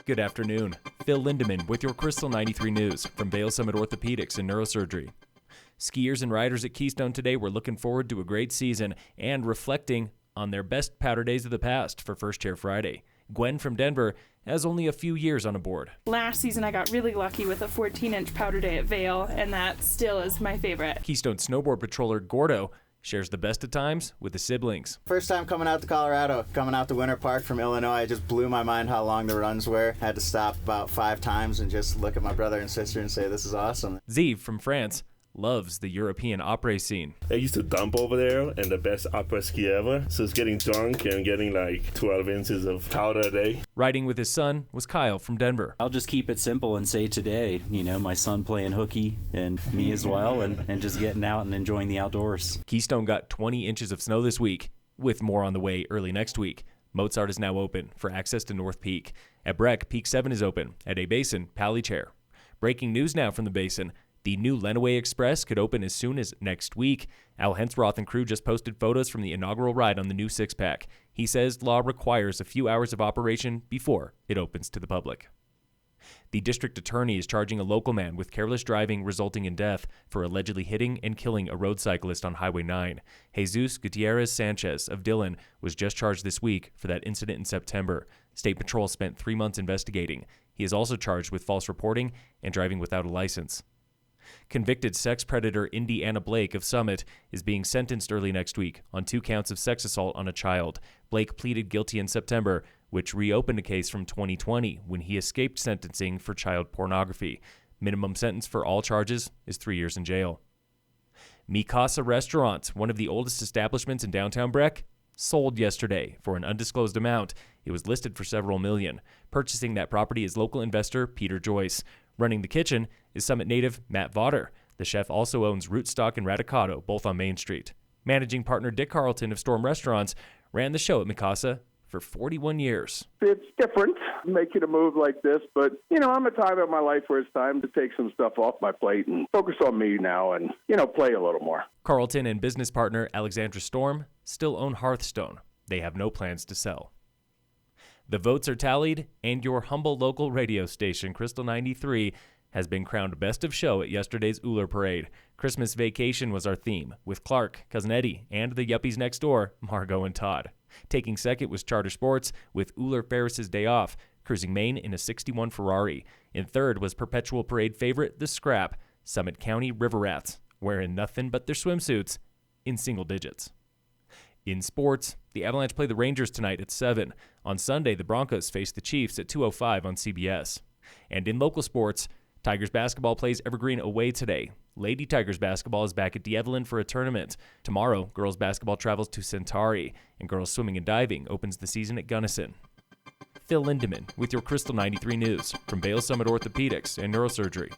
Good afternoon. Phil Lindeman with your Krystal 93 News from Vail Summit Orthopedics and Neurosurgery. Skiers and riders at Keystone today were looking forward to a great season and reflecting on their best powder days of the past for First Chair Friday. Gwen from Denver has only a few years on a board. Last season I got really lucky with a 14-inch powder day at Vail, and that still is my favorite. Keystone snowboard patroller Gordo shares the best of times with the siblings. First time coming out to Colorado, coming out to Winter Park from Illinois, it just blew my mind how long the runs were. Had to stop about 5 times and just look at my brother and sister and say, this is awesome. Ziv from France loves the European opera scene. I used to dump over there and the best opera ski ever. So it's getting drunk and getting like 12 inches of powder a day. Riding with his son was Kyle from Denver. I'll just keep it simple and say today, my son playing hooky and me as well, and just getting out and enjoying the outdoors. Keystone got 20 inches of snow this week, with more on the way early next week. Mozart is now open for access to North Peak. At Breck, Peak 7 is open. At A-Basin, Pally Chair. Breaking news now from the Basin. The new Lenawee Express could open as soon as next week. Al Hensroth and crew just posted photos from the inaugural ride on the new six-pack. He says law requires a few hours of operation before it opens to the public. The district attorney is charging a local man with careless driving resulting in death for allegedly hitting and killing a road cyclist on Highway 9. Jesus Gutierrez Sanchez of Dillon was just charged this week for that incident in September. State Patrol spent 3 months investigating. He is also charged with false reporting and driving without a license. Convicted sex predator Indiana Blake of Summit is being sentenced early next week on 2 counts of sex assault on a child. Blake pleaded guilty in September, which reopened a case from 2020 when he escaped sentencing for child pornography. Minimum sentence for all charges is 3 years in jail. Casa Restaurant, one of the oldest establishments in downtown Breck, sold yesterday for an undisclosed amount. It was listed for several million. Purchasing that property is local investor Peter Joyce. Running the kitchen is Summit native Matt Vaughter. The chef also owns Rootstock and Radicado, both on Main Street. Managing partner Dick Carlton of Storm Restaurants ran the show at Mikasa for 41 years. It's different making a move like this, but, I'm at a time in my life where it's time to take some stuff off my plate and focus on me now and, play a little more. Carlton and business partner Alexandra Storm still own Hearthstone. They have no plans to sell. The votes are tallied, and your humble local radio station, Krystal 93, has been crowned Best of Show at yesterday's Ullr Parade. Christmas Vacation was our theme, with Clark, Cousin Eddie, and the yuppies next door, Margot and Todd. Taking second was Charter Sports, with Ullr Ferris's Day Off, cruising Maine in a 61 Ferrari. In third was Perpetual Parade favorite, The Scrap, Summit County River Rats, wearing nothing but their swimsuits in single digits. In sports, the Avalanche play the Rangers tonight at 7. On Sunday, the Broncos face the Chiefs at 2:05 on CBS. And in local sports, Tigers basketball plays Evergreen away today. Lady Tigers basketball is back at Dillon for a tournament. Tomorrow, girls basketball travels to Centauri, and girls swimming and diving opens the season at Gunnison. Phil Lindeman with your Krystal 93 News from Vail Summit Orthopedics and Neurosurgery.